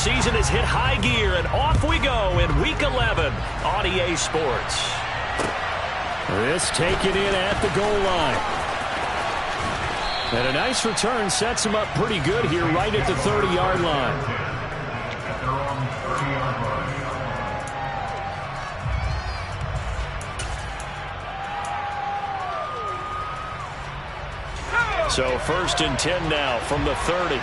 season has hit high gear, and off we go in Week 11 on EA Sports. This taken in at the goal line. And a nice return sets him up pretty good here right at the 30-yard line. So 1st and 10 now from the 30.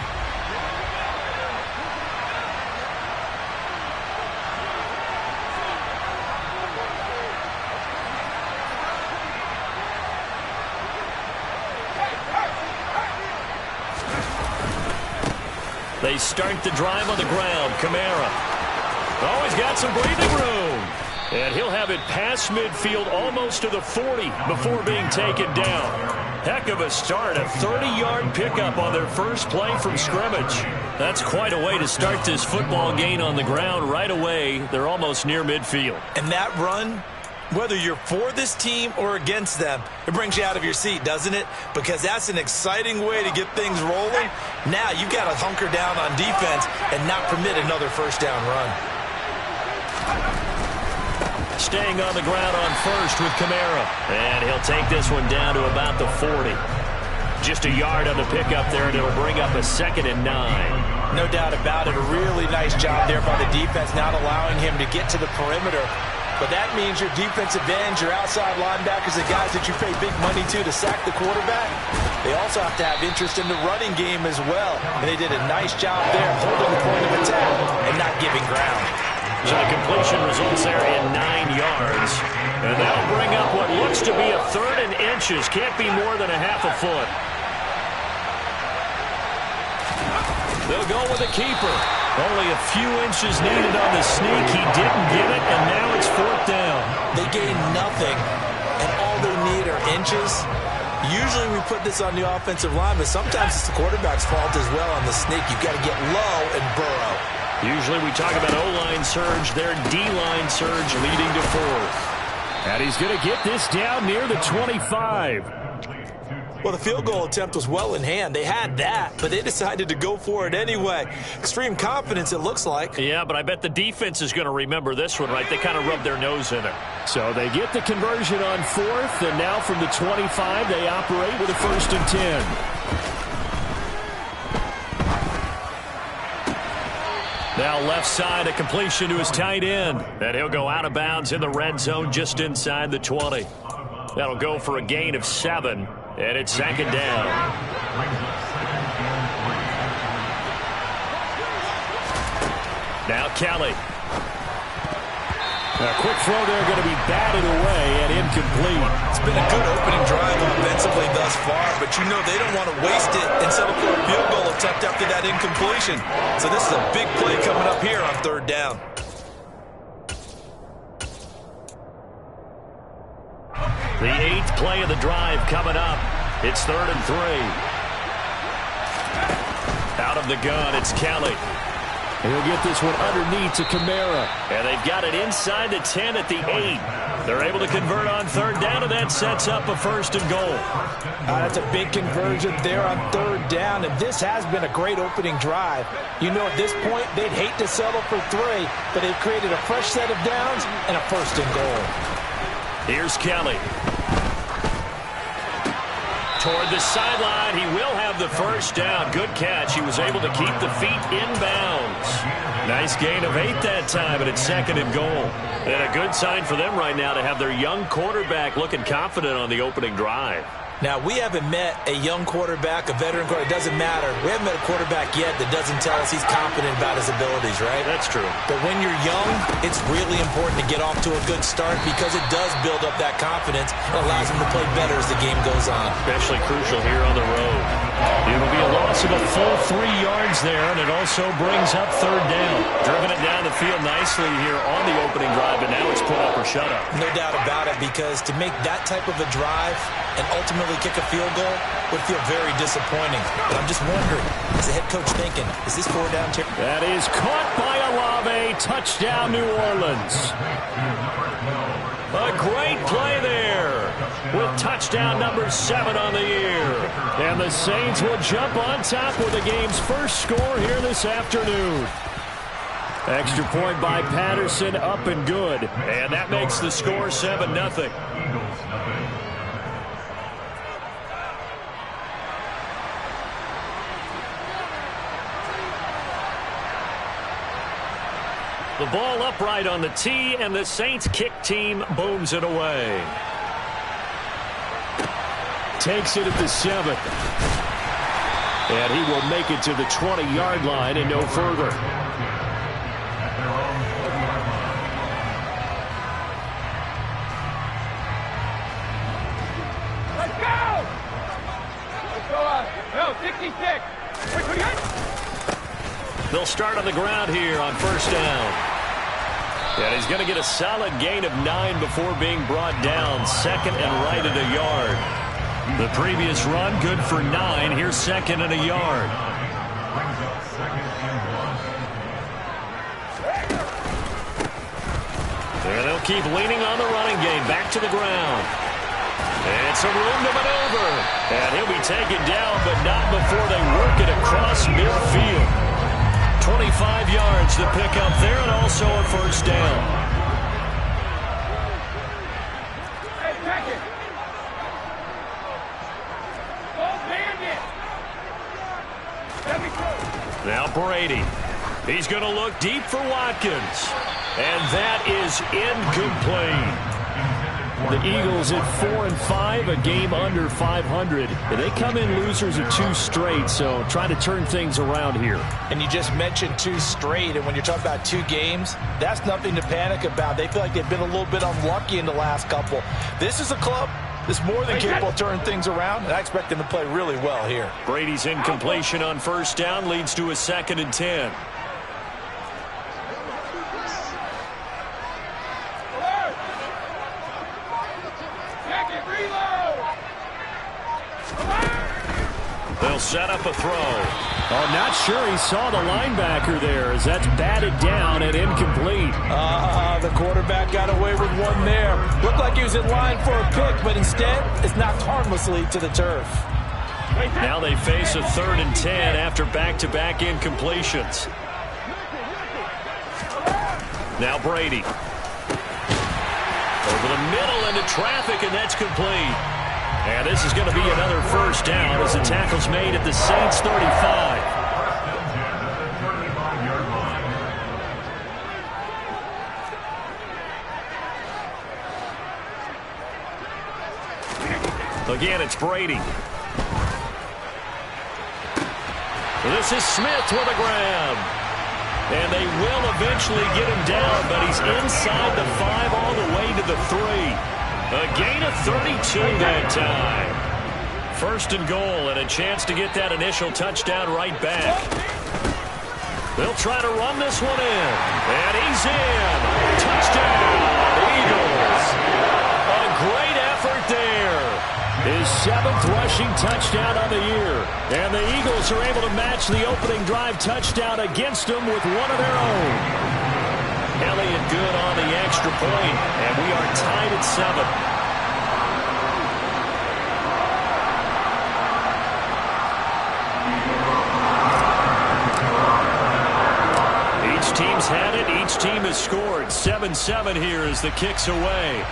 They start the drive on the ground. Kamara. Oh, he's got some breathing room. And he'll have it past midfield almost to the 40 before being taken down. Heck of a start. A 30-yard pickup on their first play from scrimmage. That's quite a way to start this football game on the ground right away. They're almost near midfield. And that run, whether you're for this team or against them, it brings you out of your seat, doesn't it? Because that's an exciting way to get things rolling. Now you've got to hunker down on defense and not permit another first down run. Staying on the ground on first with Kamara. And he'll take this one down to about the 40. Just a yard on the pickup there, and it'll bring up a 2nd and 9. No doubt about it. A really nice job there by the defense, not allowing him to get to the perimeter. But that means your defensive ends, your outside linebackers, the guys that you pay big money to sack the quarterback, they also have to have interest in the running game as well. And they did a nice job there holding the point of attack and not giving ground. So the completion results there in 9 yards. And that'll bring up what looks to be a 3rd and inches. Can't be more than a half a foot. They'll go with the keeper. Only a few inches needed on the sneak. He didn't get it, and now it's 4th down. They gain nothing, and all they need are inches. Usually we put this on the offensive line, but sometimes it's the quarterback's fault as well on the sneak. You've got to get low and burrow. Usually we talk about O-line surge, their D-line surge leading to 4th. And he's going to get this down near the 25. Well, the field goal attempt was well in hand. They had that, but they decided to go for it anyway. Extreme confidence, it looks like. Yeah, but I bet the defense is going to remember this one, right? They kind of rubbed their nose in it. So they get the conversion on 4th, and now from the 25, they operate with a 1st and 10. Now left side, a completion to his tight end. And he'll go out of bounds in the red zone just inside the 20. That'll go for a gain of 7, and it's 2nd down. Now Kelly. A quick throw there going to be batted away and incomplete. It's been a good opening drive offensively thus far, but you know they don't want to waste it and settle for a field goal attempt after that incompletion. So this is a big play coming up here on 3rd down. The 8th play of the drive coming up. It's 3rd and 3. Out of the gun, it's Kelly. He'll get this one underneath to Kamara. And they've got it inside the 10 at the 8. They're able to convert on 3rd down, and that sets up a 1st and goal. That's a big conversion there on 3rd down, and this has been a great opening drive. You know, at this point, they'd hate to settle for 3, but they've created a fresh set of downs and a 1st and goal. Here's Kelly. Toward the sideline, he will have the 1st down. Good catch. He was able to keep the feet inbounds. Nice gain of 8 that time, and it's 2nd and goal. And a good sign for them right now to have their young quarterback looking confident on the opening drive. Now, we haven't met a young quarterback, a veteran quarterback. It doesn't matter. We haven't met a quarterback yet that doesn't tell us he's confident about his abilities, right? That's true. But when you're young, it's really important to get off to a good start because it does build up that confidence and allows him to play better as the game goes on. Especially crucial here on the road. It'll be a loss of a full 3 yards there, and it also brings up 3rd down. Driven it down the field nicely here on the opening drive, but now it's put up or shut up. No doubt about it, because to make that type of a drive and ultimately kick a field goal would feel very disappointing. But I'm just wondering, is the head coach thinking, is this 4 down? That is caught by Olave. Touchdown, New Orleans. A great play there with touchdown number 7 on the year. And the Saints will jump on top with the game's first score here this afternoon. Extra point by Patterson, up and good. And that makes the score 7-0. The ball upright on the tee, and the Saints kick team booms it away. Takes it at the 7th. And he will make it to the 20-yard line and no further. Let's go! Let's go on. No, 66. They'll start on the ground here on first down. And he's going to get a solid gain of 9 before being brought down. Second and right at a yard. The previous run, good for 9. Here's second and a yard. And they'll keep leaning on the running game. Back to the ground. And some room to maneuver. And he'll be taken down, but not before they work it across midfield. 25 yards to pick up there, and also a first down. Hey, check it. Now Brady. He's going to look deep for Watkins. And that is incomplete. The Eagles at 4-5, a game under 500. They come in losers of 2 straight, so trying to turn things around here. And you just mentioned 2 straight, and when you're talking about 2 games, that's nothing to panic about. They feel like they've been a little bit unlucky in the last couple. This is a club that's more than capable of turning things around, and I expect them to play really well here. Brady's incompletion on first down leads to a 2nd and 10. They'll set up a throw. Oh, not sure he saw the linebacker there as that's batted down and incomplete. The quarterback got away with one there. Looked like he was in line for a pick, but instead it's knocked harmlessly to the turf. Now they face a 3rd and 10 after back-to-back incompletions. Now Brady. Over the middle into traffic, and that's complete. And this is going to be another first down as the tackle's made at the Saints 35. Again, it's Brady. This is Smith with a grab. And they will eventually get him down, but he's inside the 5 all the way to the 3. A gain of 32 that time. First and goal, and a chance to get that initial touchdown right back. They'll try to run this one in. And he's in. Touchdown, Eagles. A great effort there. His 7th rushing touchdown on the year. And the Eagles are able to match the opening drive touchdown against them with one of their own. Elliott good on the extra point, and we are tied at 7. Each team's had it. Each team has scored. 7-7 here as the kick's away.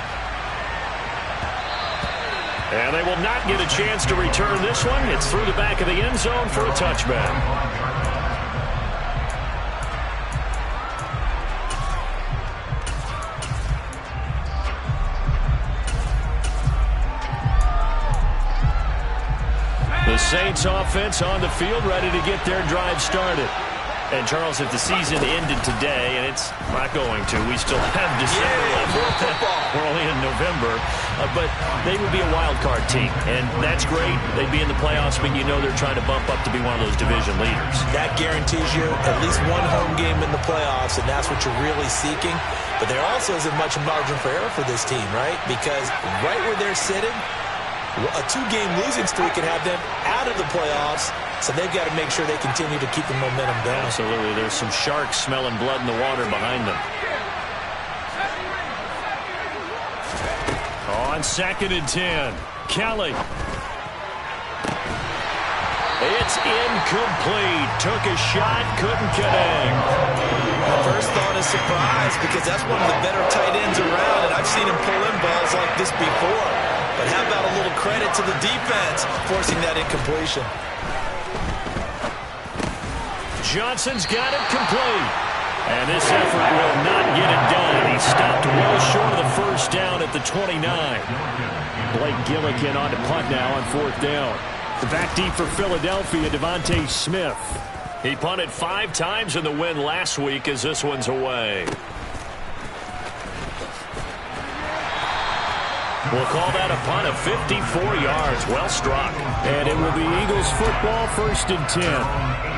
And they will not get a chance to return this one. It's through the back of the end zone for a touchback. The Saints offense on the field, ready to get their drive started. And, Charles, if the season ended today, and it's not going to, we still have December left. We're only in November. But they would be a wild card team, and that's great. They'd be in the playoffs, but you know they're trying to bump up to be one of those division leaders. That guarantees you at least one home game in the playoffs, and that's what you're really seeking. But there also isn't much margin for error for this team, right? Because right where they're sitting, a 2-game losing streak can have them out of the playoffs, so they've got to make sure they continue to keep the momentum going. Absolutely. There's some sharks smelling blood in the water behind them. On 2nd and 10, Kelly. It's incomplete. Took a shot, couldn't connect. First surprised because that's one of the better tight ends around, and I've seen him pull in balls like this before. But how about a little credit to the defense forcing that incompletion? Johnson's got it complete. And this effort will not get it done. He stopped well short of the first down at the 29. Blake Gillikin on to punt now on 4th down. Back deep for Philadelphia, Devontae Smith. He punted 5 times in the win last week as this one's away. We'll call that a punt of 54 yards. Well struck. And it will be Eagles football, 1st and 10.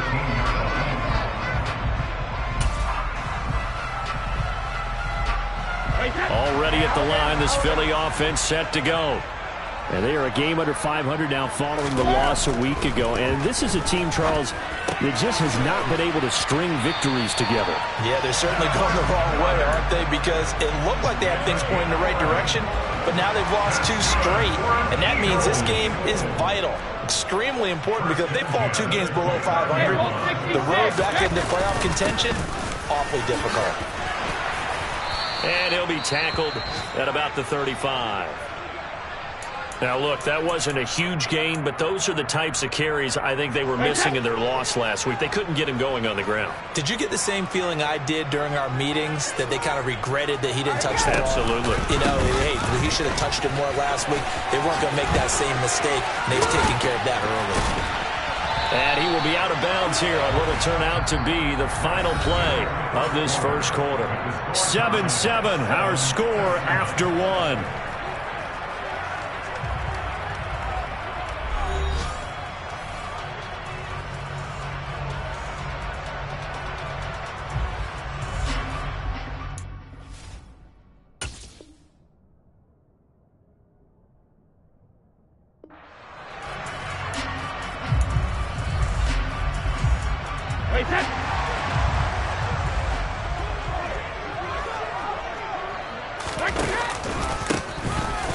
Already at the line, this Philly offense set to go. And they are a game under 500 now following the loss a week ago. And this is a team, Charles, that just has not been able to string victories together. Yeah, they're certainly going the wrong way, aren't they? Because it looked like they had things pointing in the right direction, but now they've lost 2 straight. And that means this game is vital. Extremely important because if they fall 2 games below 500, the road back into playoff contention, awfully difficult. And he'll be tackled at about the 35. Now, look, that wasn't a huge gain, but those are the types of carries I think they were missing in their loss last week. They couldn't get him going on the ground. Did you get the same feeling I did during our meetings, that they kind of regretted that he didn't touch the ball? Absolutely. You know, hey, he should have touched it more last week. They weren't going to make that same mistake, and they've taken care of that early. And he will be out of bounds here on what will turn out to be the final play of this first quarter. 7-7, our score after 1.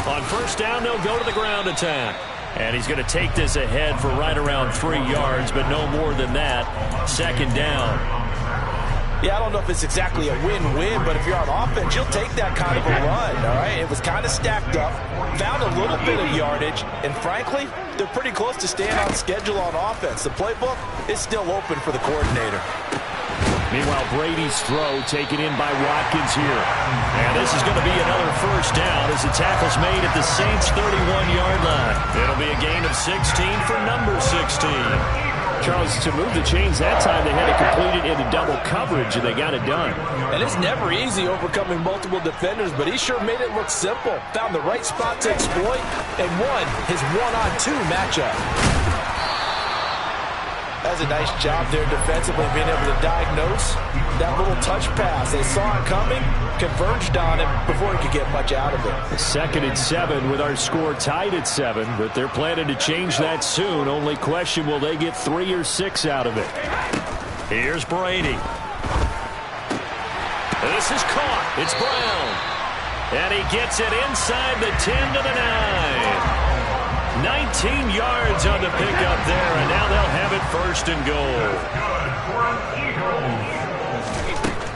On first down, they'll go to the ground attack. And he's going to take this ahead for right around 3 yards, but no more than that. 2nd down. Yeah, I don't know if it's exactly a win-win, but if you're on offense, you'll take that kind of a run, all right? It was kind of stacked up, found a little bit of yardage, and frankly, they're pretty close to staying on schedule on offense. The playbook is still open for the coordinator. Meanwhile, Brady's throw taken in by Watkins here. And this is going to be another first down as the tackle's made at the Saints' 31-yard line. It'll be a gain of 16 for number 16. Charles, to move the chains that time, they had to complete it into double coverage, and they got it done. And it's never easy overcoming multiple defenders, but he sure made it look simple. Found the right spot to exploit and won his 1-on-2 matchup. That's a nice job there defensively, being able to diagnose that little touch pass. They saw it coming, converged on it before he could get much out of it. 2nd and 7 with our score tied at 7, but they're planning to change that soon. Only question, will they get 3 or 6 out of it? Here's Brady. This is caught. It's Brown. And he gets it inside the 10 to the 9. 19 yards on the pickup there, and now they'll have it 1st and goal.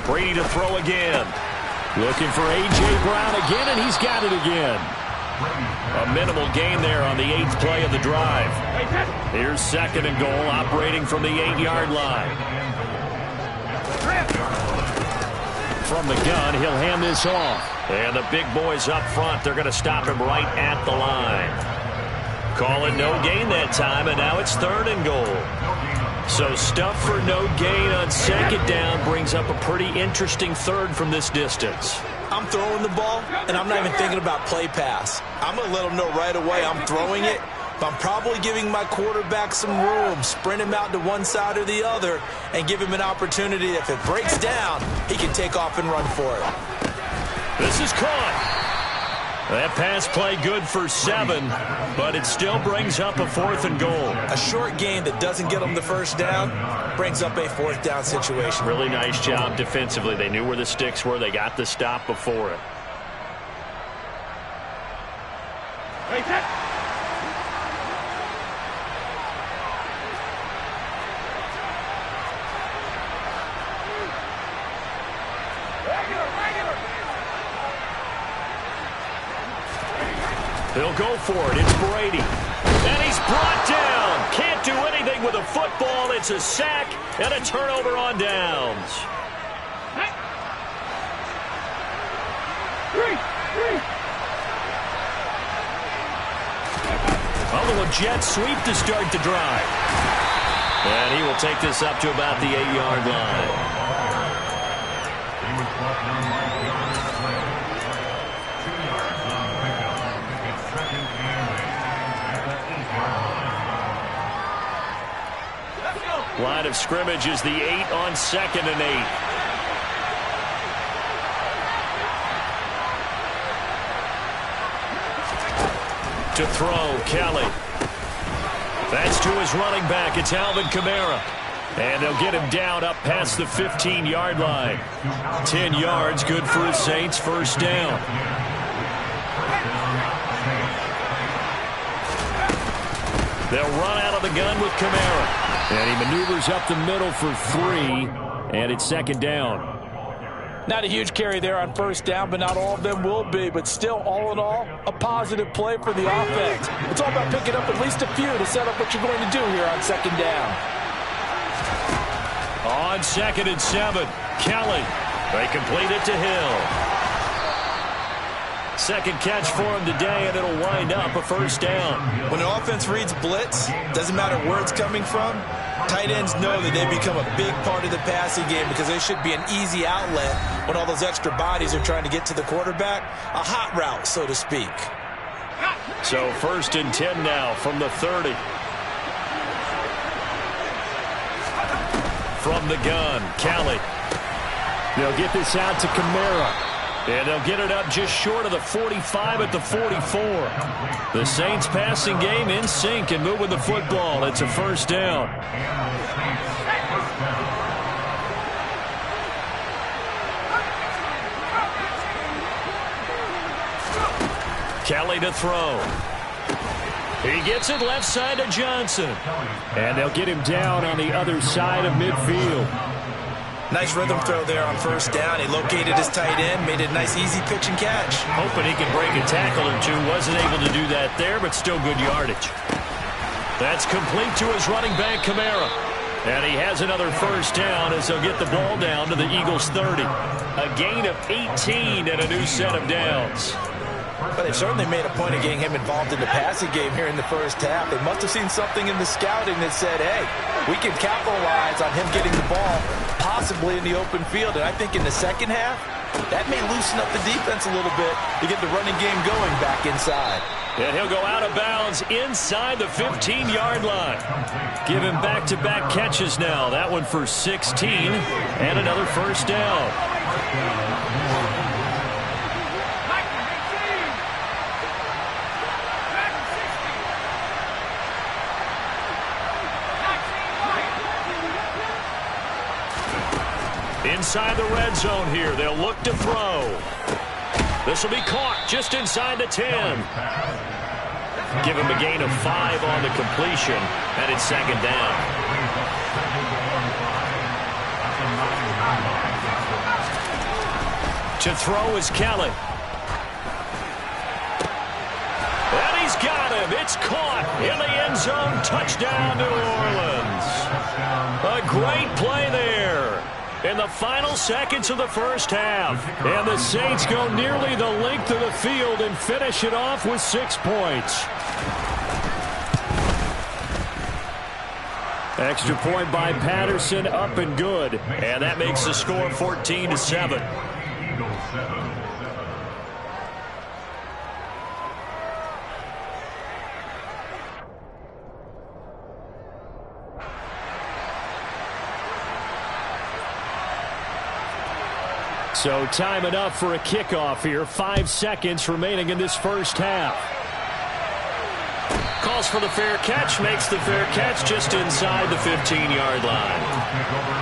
Brady to throw again. Looking for A.J. Brown again, and he's got it again. A minimal gain there on the 8th play of the drive. Here's 2nd and goal, operating from the 8-yard line. From the gun, he'll hand this off. And the big boys up front, they're going to stop him right at the line. Call it no gain that time, and now it's 3rd and goal. So stuff for no gain on 2nd down brings up a pretty interesting 3rd from this distance. I'm throwing the ball, and I'm not even thinking about play pass. I'm going to let them know right away I'm throwing it, but I'm probably giving my quarterback some room, sprint him out to one side or the other, and give him an opportunity. If it breaks down, he can take off and run for it. This is caught. That pass play good for 7, but it still brings up a 4th and goal. A short gain that doesn't get them the first down brings up a 4th down situation. Really nice job defensively. They knew where the sticks were. They got the stop before it. He'll go for it. It's Brady. And he's brought down. Can't do anything with a football. It's a sack and a turnover on downs. Oh, a jet sweep to start the drive. And he will take this up to about the 8-yard line. Line of scrimmage is the 8 on 2nd and 8. To throw, Kelly. That's to his running back. It's Alvin Kamara. And they'll get him down up past the 15-yard line. 10 yards, good for the Saints. First down. They'll run out of the gun with Kamara. And he maneuvers up the middle for 3. And it's 2nd down. Not a huge carry there on first down, but not all of them will be. But still, all in all, a positive play for the offense. It's all about picking up at least a few to set up what you're going to do here on 2nd down. On 2nd and 7, Kelly. They complete it to Hill. Second catch for him today, and it'll wind up a first down. When an offense reads blitz, doesn't matter where it's coming from, tight ends know that they become a big part of the passing game because they should be an easy outlet when all those extra bodies are trying to get to the quarterback. A hot route, so to speak. So 1st and 10 now from the 30. From the gun, Kelly. They'll get this out to Kamara. And they'll get it up just short of the 45 at the 44. The Saints passing game in sync and moving the football. It's a first down. Kelly to throw. He gets it left side to Johnson. And they'll get him down on the other side of midfield. Nice rhythm throw there on first down. He located his tight end, made it a nice easy pitch and catch. Hoping he can break a tackle or two. Wasn't able to do that there, but still good yardage. That's complete to his running back, Kamara. And he has another first down as they'll get the ball down to the Eagles' 30. A gain of 18 and a new set of downs. But they certainly made a point of getting him involved in the passing game here in the first half. They must have seen something in the scouting that said, hey, we can capitalize on him getting the ball possibly in the open field. And I think in the second half, that may loosen up the defense a little bit to get the running game going back inside. And he'll go out of bounds inside the 15-yard line. Give him back-to-back catches now. That one for 16 and another first down. Inside the red zone here. They'll look to throw. This will be caught just inside the 10. Give him a gain of 5 on the completion, and it's 2nd down. To throw is Kelly. And he's got him. It's caught in the end zone. Touchdown, New Orleans. A great play there in the final seconds of the first half. And the Saints go nearly the length of the field and finish it off with 6 points. Extra point by Patterson, up and good. And that makes the score 14-7. So time enough for a kickoff here. 5 seconds remaining in this first half. Calls for the fair catch, makes the fair catch just inside the 15-yard line.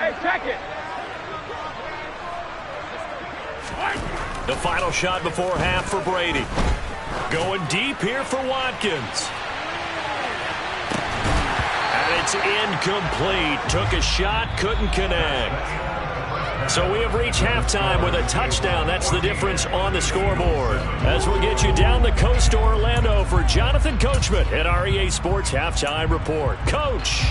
Hey, check it. The final shot before half for Brady. Going deep here for Watkins. And it's incomplete. Took a shot, couldn't connect. So we have reached halftime with a touchdown. That's the difference on the scoreboard. As we'll get you down the coast to Orlando for Jonathan Coachman at our EA Sports Halftime Report. Coach.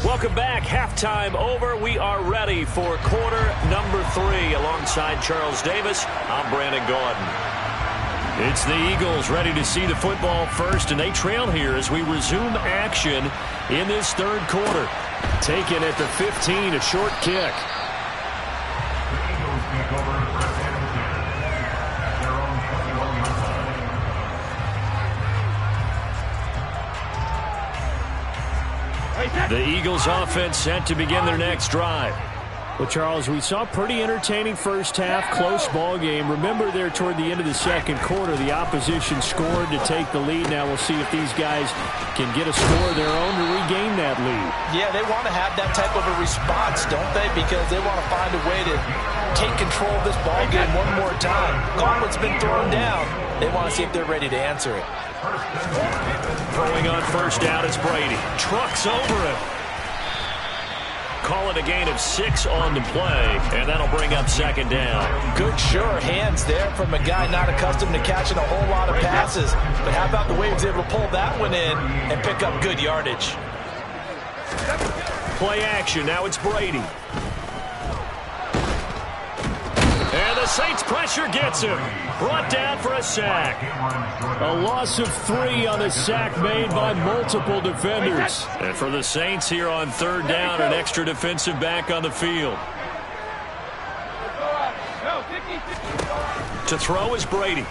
Welcome back. Halftime over. We are ready for quarter number 3. Alongside Charles Davis, I'm Brandon Gaudin. It's the Eagles ready to see the football first, and they trail here as we resume action in this third quarter. Taken at the 15, a short kick. The Eagles offense set to begin their next drive. Well, Charles, we saw a pretty entertaining first half, close ball game. Remember there toward the end of the second quarter, the opposition scored to take the lead. Now we'll see if these guys can get a score of their own to regain that lead. Yeah, they want to have that type of a response, don't they? Because they want to find a way to take control of this ball game one more time. Gauntlet's been thrown down. They want to see if they're ready to answer it. Throwing on first down, it's Brady. Trucks over him. Call it a gain of 6 on the play, and that'll bring up second down. Good, sure hands there from a guy not accustomed to catching a whole lot of passes. But how about the way he was able to pull that one in and pick up good yardage? Play action. Now it's Brady. And the Saints pressure gets him. Brought down for a sack. A loss of 3 on a sack made by multiple defenders. And for the Saints here on third down, an extra defensive back on the field. To throw is Brady.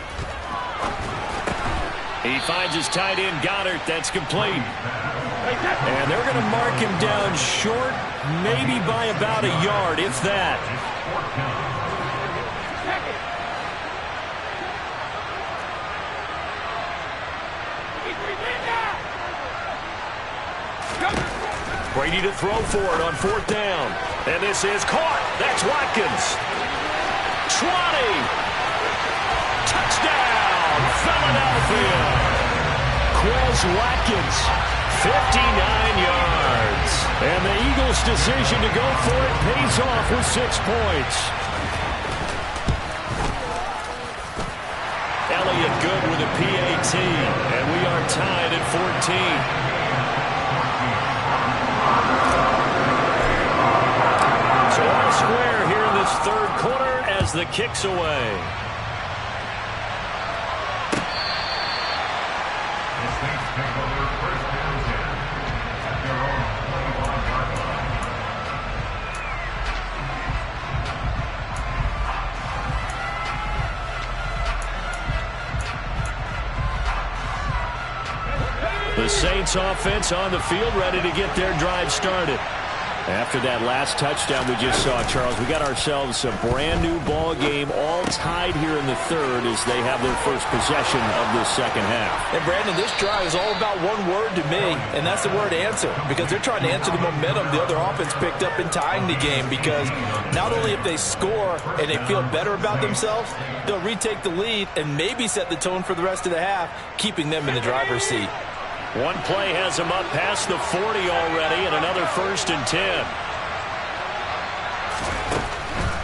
He finds his tight end, Goddard. That's complete. And they're going to mark him down short, maybe by about a yard, if that. Brady to throw for it on fourth down. And this is caught. That's Watkins. 20. Touchdown, Philadelphia. Quez Watkins, 59 yards. And the Eagles' decision to go for it pays off with 6 points. Elliott good with a PAT. And we are tied at 14. So all square here in this third quarter as the kick's away. The Saints offense on the field ready to get their drive started. After that last touchdown we just saw, Charles, we got ourselves a brand-new ball game, all tied here in the third as they have their first possession of this second half. And, Brandon, this drive is all about one word to me, and that's the word answer, because they're trying to answer the momentum the other offense picked up in tying the game, because not only if they score and they feel better about themselves, they'll retake the lead and maybe set the tone for the rest of the half, keeping them in the driver's seat. One play has him up past the 40 already, and another 1st and 10.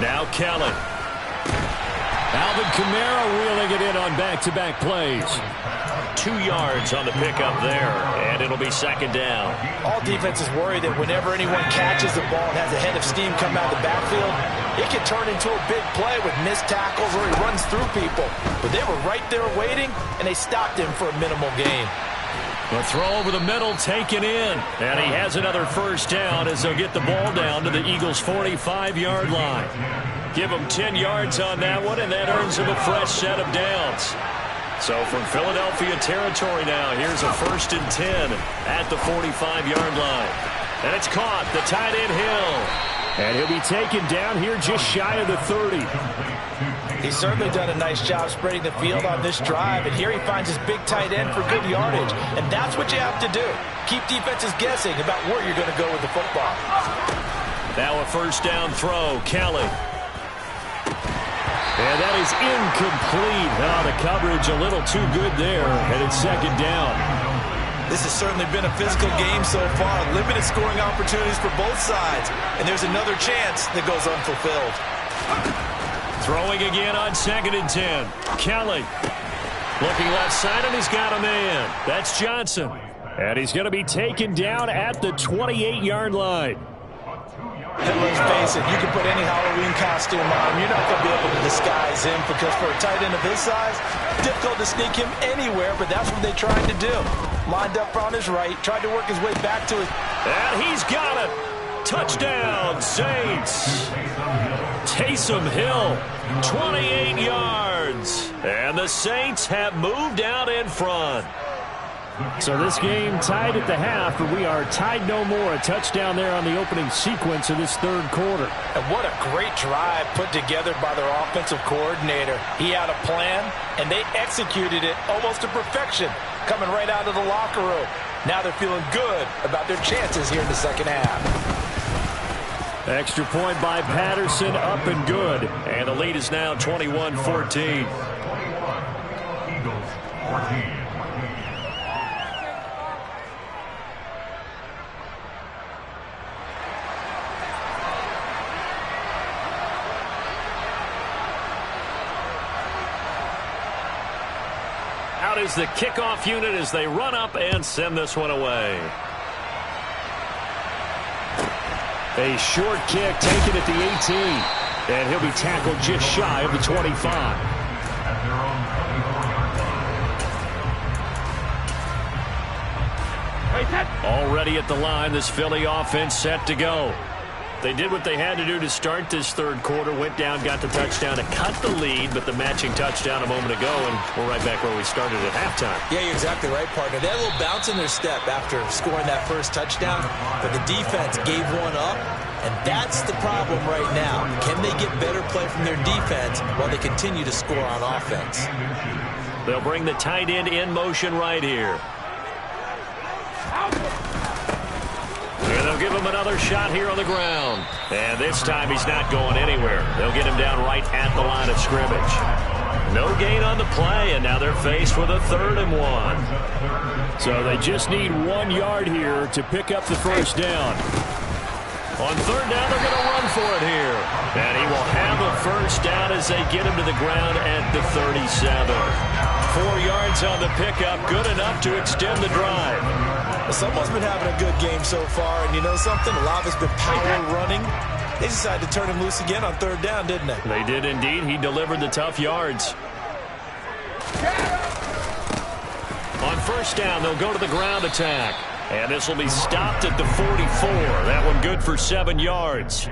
Now Kelly. Alvin Kamara reeling it in on back-to-back plays. 2 yards on the pickup there, and it'll be second down. All defenses worry that whenever anyone catches the ball and has a head of steam come out of the backfield, it can turn into a big play with missed tackles or he runs through people. But they were right there waiting, and they stopped him for a minimal gain. The throw over the middle taken in. And he has another first down as they'll get the ball down to the Eagles' 45-yard line. Give him 10 yards on that one, and that earns him a fresh set of downs. So from Philadelphia territory now, here's a 1st and 10 at the 45-yard line. And it's caught. The tight end Hill. And he'll be taken down here just shy of the 30. He's certainly done a nice job spreading the field on this drive, and here he finds his big tight end for good yardage. And that's what you have to do. Keep defenses guessing about where you're going to go with the football. Now a first down throw, Kelly. And that is incomplete. Oh, the coverage a little too good there, and it's second down. This has certainly been a physical game so far. Limited scoring opportunities for both sides. And there's another chance that goes unfulfilled. Throwing again on 2nd and 10. Kelly looking left side, and he's got a man. That's Johnson. And he's going to be taken down at the 28-yard line. And let's face it, you can put any Halloween costume on. You're not going to be able to disguise him because for a tight end of his size, difficult to sneak him anywhere, but that's what they tried to do. Lined up on his right, tried to work his way back to it. And he's got it. Touchdown, Saints. Taysom Hill, 28 yards. And the Saints have moved out in front. So this game tied at the half, but we are tied no more. A touchdown there on the opening sequence of this third quarter. And what a great drive put together by their offensive coordinator. He had a plan, and they executed it almost to perfection, coming right out of the locker room. Now they're feeling good about their chances here in the second half. Extra point by Patterson, up and good. And the lead is now 21-14. Out is the kickoff unit as they run up and send this one away. A short kick taken at the 18. And he'll be tackled just shy of the 25. Already at the line, this Philly offense set to go. They did what they had to do to start this third quarter. Went down, got the touchdown to cut the lead, but the matching touchdown a moment ago, and we're right back where we started at halftime. Yeah, you're exactly right, partner. They had a little bounce in their step after scoring that first touchdown, but the defense gave one up, and that's the problem right now. Can they get better play from their defense while they continue to score on offense? They'll bring the tight end in motion right here. And they'll give him another shot here on the ground. And this time he's not going anywhere. They'll get him down right at the line of scrimmage. No gain on the play, and now they're faced with a 3rd and 1. So they just need 1 yard here to pick up the first down. On 3rd down, they're going to run for it here. And he will have a first down as they get him to the ground at the 37. 4 yards on the pickup, good enough to extend the drive. Someone's been having a good game so far, and you know something? A lot of it's been power running. They decided to turn him loose again on 3rd down, didn't they? They did indeed. He delivered the tough yards. On 1st down, they'll go to the ground attack. And this will be stopped at the 44. That one good for 7 yards.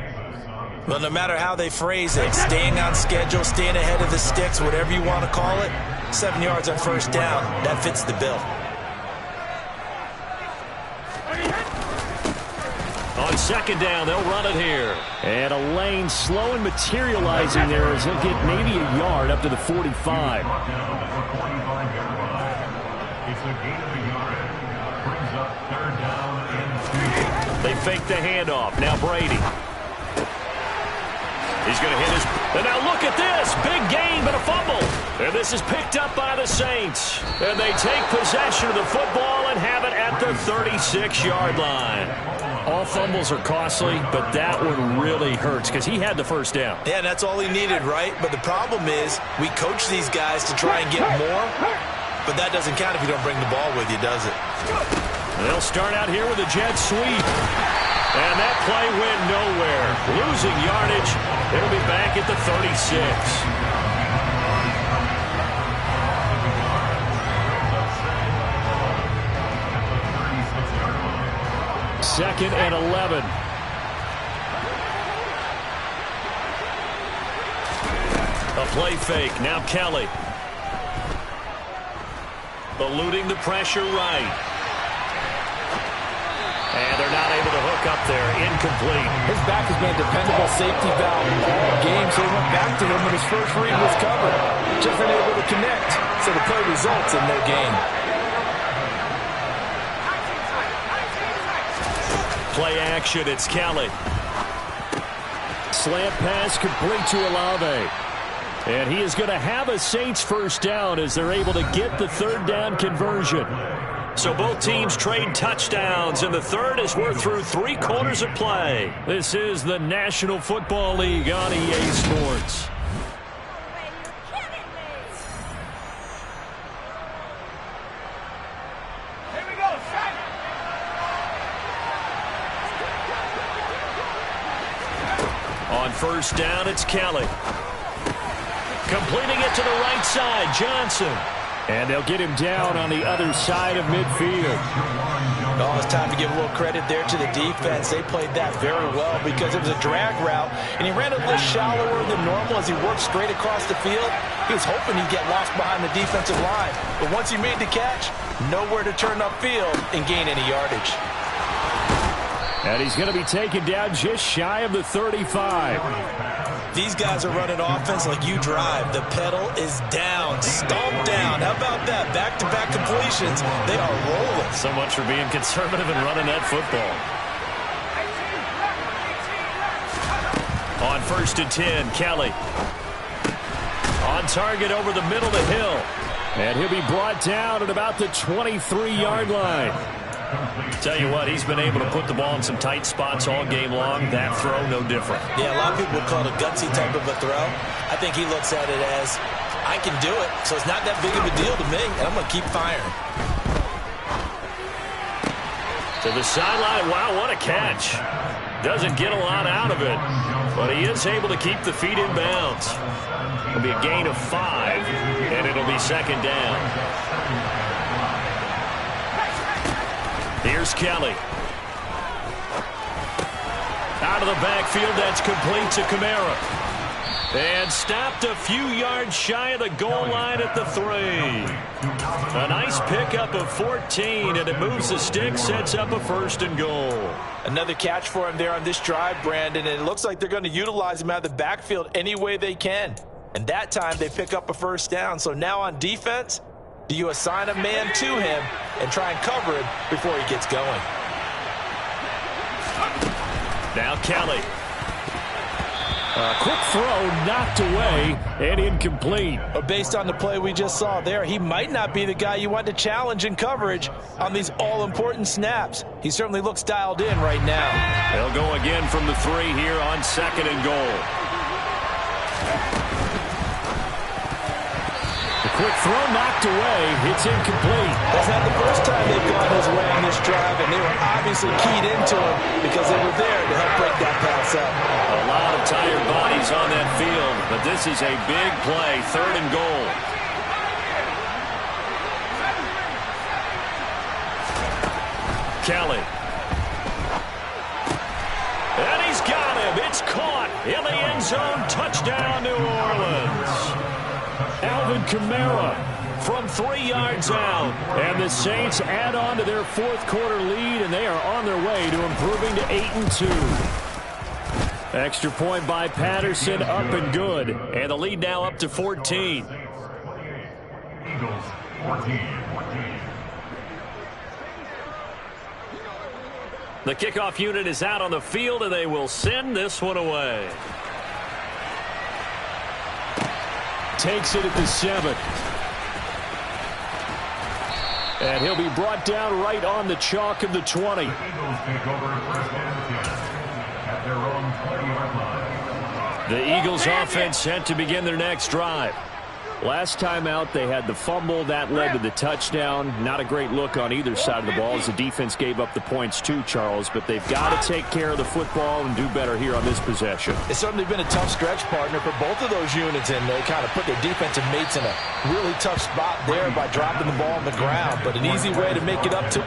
Well, no matter how they phrase it, staying on schedule, staying ahead of the sticks, whatever you want to call it, 7 yards on 1st down, that fits the bill. On 2nd down, they'll run it here. And a lane slow and materializing there as he'll get maybe a yard up to the 45. They fake the handoff. Now Brady. He's going to hit his... And now look at this. Big gain, but a fumble. And this is picked up by the Saints. And they take possession of the football and have it at the 36-yard line. All fumbles are costly, but that one really hurts because he had the first down. Yeah, that's all he needed, right? But the problem is we coach these guys to try and get more, but that doesn't count if you don't bring the ball with you, does it? They'll start out here with a jet sweep. And that play went nowhere. Losing yardage. It'll be back at the 36. 2nd and 11. A play fake. Now Kelly. Eluding the pressure right. And they're not able to hook up there. Incomplete. His back has been a dependable safety valve all game, so he went back to him when his first read was covered. Just unable to connect, so the play results in no gain. Play action, it's Kelly. Slant pass complete to Olave. And he is going to have a Saints first down as they're able to get the third down conversion. So both teams trade touchdowns, and the third as we're through 3 quarters of play. This is the National Football League on EA Sports. On first down, it's Kelly. Completing it to the right side, Johnson. And they'll get him down on the other side of midfield. Oh, it's time to give a little credit there to the defense. They played that very well because it was a drag route, and he ran a little shallower than normal as he worked straight across the field. He was hoping he'd get lost behind the defensive line, but once he made the catch, nowhere to turn upfield and gain any yardage. And he's going to be taken down just shy of the 35. These guys are running offense like you drive. The pedal is down, stomp down. How about that? Back-to-back completions. They are rolling. So much for being conservative and running that football. On first and 10, Kelly. On target over the middle to Hill. And he'll be brought down at about the 23-yard line. Tell you what, he's been able to put the ball in some tight spots all game long. That throw, no different. Yeah, a lot of people would call it a gutsy type of a throw. I think he looks at it as, I can do it, so it's not that big of a deal to me, and I'm going to keep firing. To the sideline, wow, what a catch. Doesn't get a lot out of it, but he is able to keep the feet in bounds. It'll be a gain of 5, and it'll be second down. Here's Kelly. Out of the backfield, that's complete to Kamara. And stopped a few yards shy of the goal line at the 3. A nice pickup of 14, and it moves the stick, sets up a first and goal. Another catch for him there on this drive, Brandon, and it looks like they're going to utilize him out of the backfield any way they can. And that time they pick up a first down. So now on defense, do you assign a man to him and try and cover him before he gets going? Now Kelly. A quick throw knocked away and incomplete. But based on the play we just saw there, he might not be the guy you want to challenge in coverage on these all-important snaps. He certainly looks dialed in right now. They'll go again from the 3 here on second and goal. Quick throw knocked away. It's incomplete. That's not the first time they've gone his way on this drive, and they were obviously keyed into him because they were there to help break that pass up. A lot of tired bodies on that field, but this is a big play, third and goal. Kelly. And he's got him. It's caught in the end zone. Touchdown, New Orleans. Alvin Kamara from 3 yards out. And the Saints add on to their fourth quarter lead, and they are on their way to improving to 8-2. Extra point by Patterson, up and good. And the lead now up to 14. Eagles, 14. The kickoff unit is out on the field, and they will send this one away. Takes it at the 7. And he'll be brought down right on the chalk of the 20. Eagles take over first and 10 at their own 20-yard line. The Eagles offense set to begin their next drive. Last time out, they had the fumble. That led to the touchdown. Not a great look on either side of the ball as the defense gave up the points too, Charles. But they've got to take care of the football and do better here on this possession. It's certainly been a tough stretch, partner, for both of those units, and they kind of put their defensive mates in a really tough spot there by dropping the ball on the ground. But an easy way to make it up to...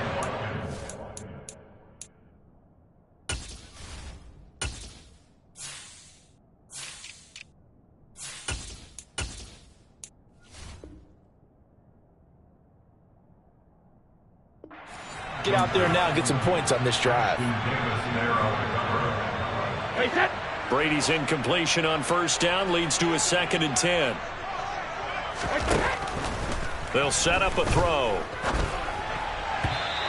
Get out there now and get some points on this drive. Brady's incompletion on first down leads to a 2nd and 10. They'll set up a throw.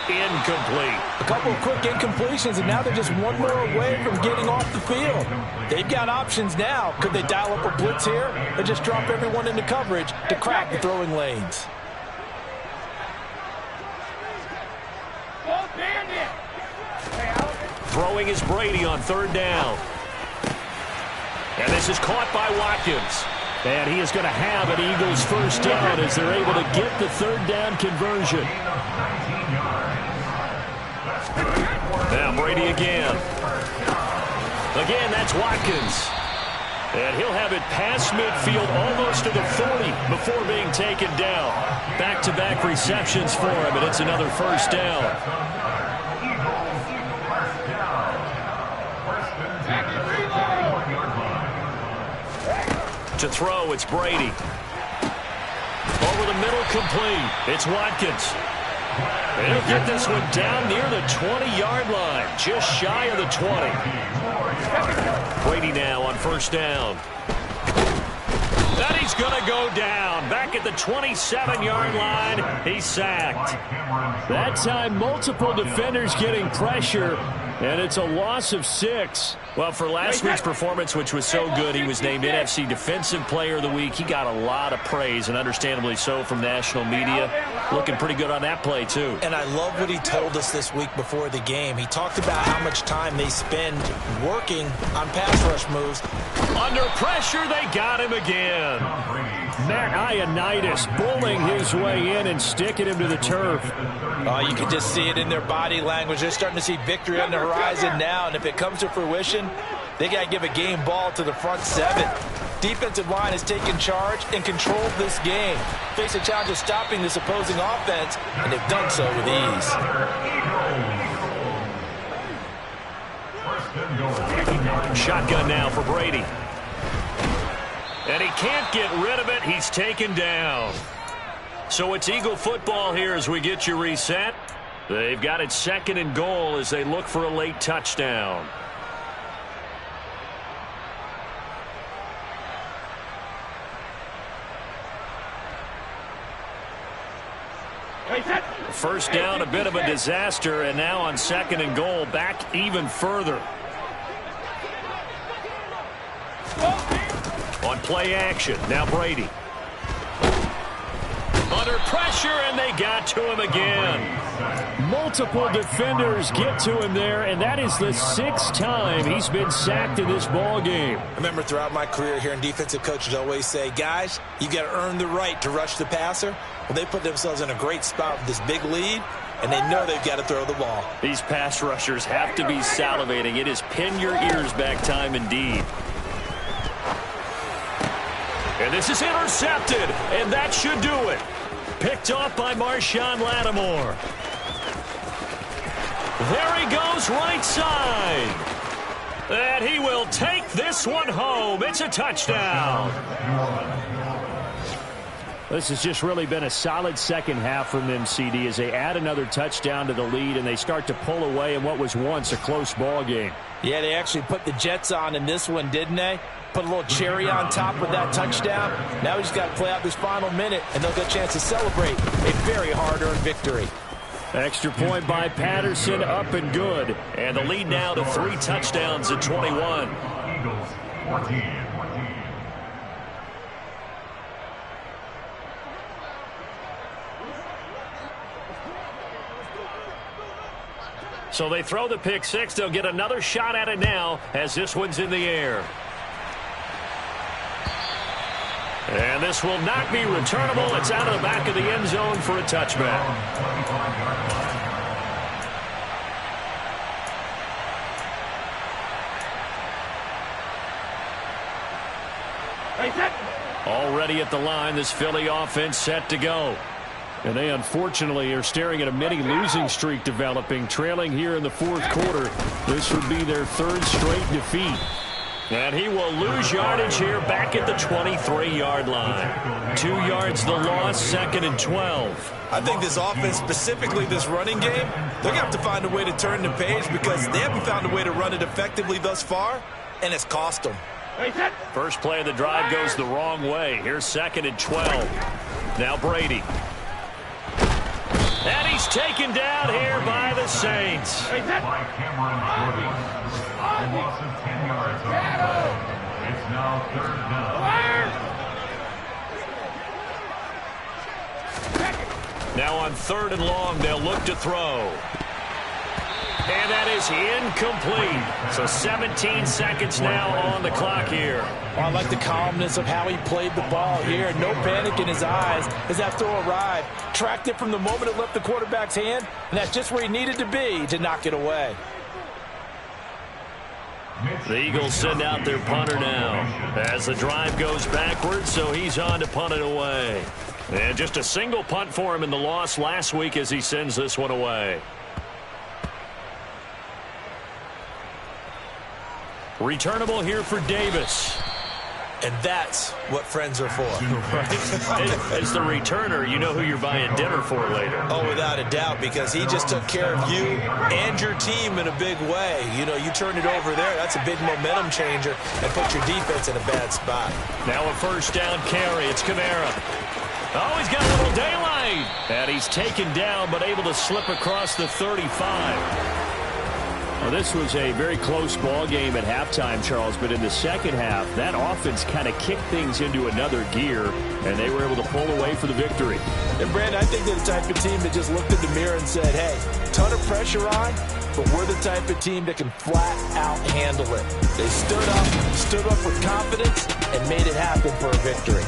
Incomplete. A couple of quick incompletions, and now they're just one more away from getting off the field. They've got options now. Could they dial up a blitz here or just drop everyone into coverage to crack the throwing lanes? Throwing is Brady on 3rd down. And this is caught by Watkins. And he is going to have an Eagles first down as they're able to get the 3rd down conversion. Now Brady again. Again, that's Watkins. And he'll have it past midfield almost to the 40 before being taken down. Back-to-back receptions for him, and it's another first down. To throw, it's Brady. Over the middle, complete. It's Watkins. And he'll get this one down near the 20-yard line, just shy of the 20. Brady now on first down. And he's going to go down. Back at the 27-yard line, he's sacked. That time, multiple defenders getting pressure, and it's a loss of 6. Well, for last week's performance, which was so good, he was named NFC Defensive Player of the Week. He got a lot of praise, and understandably so, from national media. Looking pretty good on that play, too. And I love what he told us this week before the game. He talked about how much time they spend working on pass rush moves. Under pressure, they got him again. Matt Ioannidis bullying his way in and sticking him to the turf. You can just see it in their body language. They're starting to see victory on the horizon now, and if it comes to fruition, they got to give a game ball to the front 7. Defensive line has taken charge and controlled this game. Face a challenge of stopping this opposing offense, and they've done so with ease. Shotgun now for Brady. And he can't get rid of it. He's taken down. So it's Eagle football here as we get you reset. They've got it 2nd and goal as they look for a late touchdown. First down, a bit of a disaster, and now on 2nd and goal, back even further. On play action, now Brady. Under pressure, and they got to him again. Multiple defenders get to him there, and that is the 6th time he's been sacked in this ball game. I remember throughout my career here, and defensive coaches always say, guys, you got to earn the right to rush the passer. Well, they put themselves in a great spot with this big lead, and they know they've got to throw the ball. These pass rushers have to be salivating. It is pin your ears back time indeed. And this is intercepted, and that should do it. Picked off by Marshawn Lattimore. There he goes, right side. And he will take this one home. It's a touchdown. This has just really been a solid second half from them, CD, as they add another touchdown to the lead and they start to pull away in what was once a close ball game. Yeah, they actually put the Jets on in this one, didn't they? Put a little cherry on top with that touchdown. Now we just got to play out this final minute, and they'll get a chance to celebrate a very hard-earned victory. Extra point by Patterson, up and good. And the lead now to 3 touchdowns at 21. Eagles 14. So they throw the pick 6. They'll get another shot at it now as this one's in the air. And this will not be returnable. It's out of the back of the end zone for a touchback. Already at the line, this Philly offense set to go. And they unfortunately are staring at a mini losing streak developing, trailing here in the 4th quarter. This would be their 3rd straight defeat. And he will lose yardage here back at the 23-yard line. 2 yards the loss, 2nd and 12. I think this offense, specifically this running game, they're going to have to find a way to turn the page because they haven't found a way to run it effectively thus far, and it's cost them. First play of the drive goes the wrong way. Here's 2nd and 12. Now Brady. And he's taken down here by the Saints. By Cameron Jordan. A loss of 10 yards on the play. It's now 3rd down. Now on 3rd and long, they'll look to throw. And that is incomplete. So 17 seconds now on the clock here. Well, I like the calmness of how he played the ball here. No panic in his eyes as that throw arrived. Tracked it from the moment it left the quarterback's hand, and that's just where he needed to be to knock it away. The Eagles send out their punter now as the drive goes backwards, so he's on to punt it away. And just a single punt for him in the loss last week as he sends this one away. Returnable here for Davis. And that's what friends are for. Right? As the returner, you know who you're buying dinner for later. Oh, without a doubt, because he just took care of you and your team in a big way. You know, you turned it over there. That's a big momentum changer and put your defense in a bad spot. Now a 1st down carry. It's Kamara. Oh, he's got a little daylight. And he's taken down, but able to slip across the 35. Well, this was a very close ball game at halftime, Charles, but in the second half, that offense kind of kicked things into another gear, and they were able to pull away for the victory. And, Brandon, I think they're the type of team that just looked in the mirror and said, hey, ton of pressure on, but we're the type of team that can flat out handle it. They stood up with confidence, and made it happen for a victory.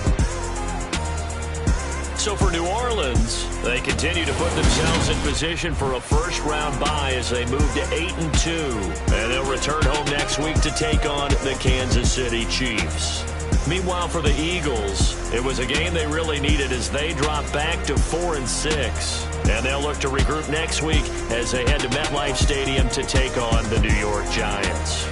So for New Orleans, they continue to put themselves in position for a first-round bye as they move to 8-2. And they'll return home next week to take on the Kansas City Chiefs. Meanwhile, for the Eagles, it was a game they really needed as they drop back to 4-6. And they'll look to regroup next week as they head to MetLife Stadium to take on the New York Giants.